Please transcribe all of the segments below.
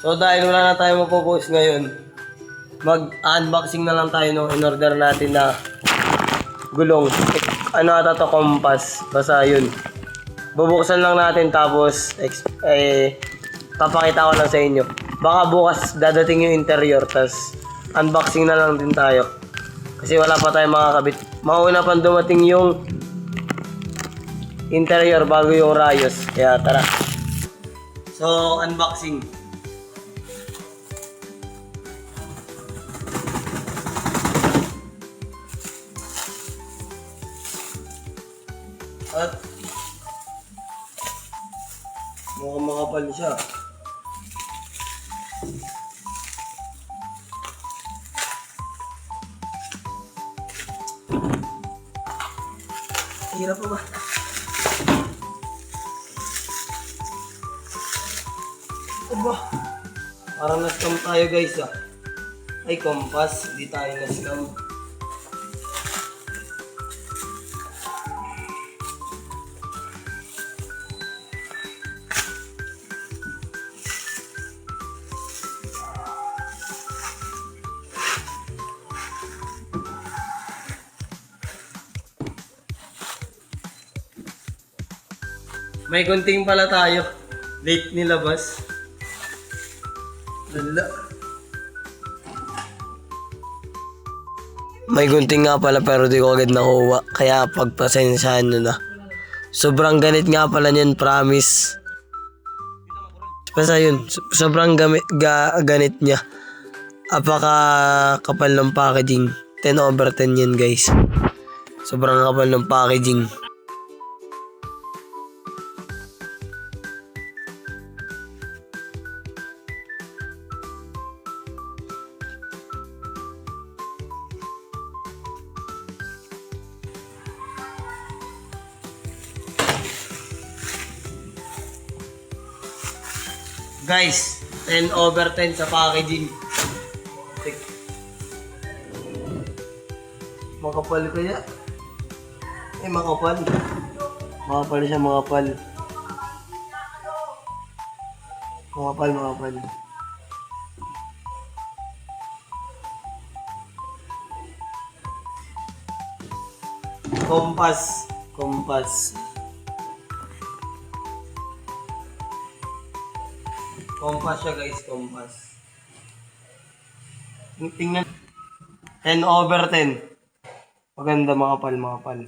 So dahil wala na tayo magpo-post ngayon, mag-unboxing na lang tayo nung in-order natin na gulong. Ano ata to, compass. Basta yun. Bubuksan lang natin tapos papakita ko lang sa inyo. Baka bukas dadating yung interior, tas unboxing na lang din tayo. Kasi wala pa tayong makakabit. Mauna pang dumating yung interior bago yung rayos. Kaya tara. So, unboxing. At mukhang makapal siya. Hirap pa ba? Aba, parang na-scam tayo guys ah. Ay, compass, hindi tayo na-scam. May gunting pala tayo. Late nilabas. Lala. May gunting nga pala pero di ko agad nakuha. Kaya pagpasensyahan nyo na. Sobrang ganit nga pala niyan, promise. Basta yun, sobrang ganit niya. Apaka kapal ng packaging. 10/10 yan guys. Sobrang kapal ng packaging. Guys, 10/10 sa packaging. Makapal kaya? Makapal. Makapal siya, makapal. Makapal. Compass. Compass siya guys, compass. Tingnan. 10/10. Maganda, makapal.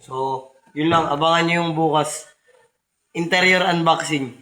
So, yun lang. Abangan nyo yung bukas. Interior unboxing.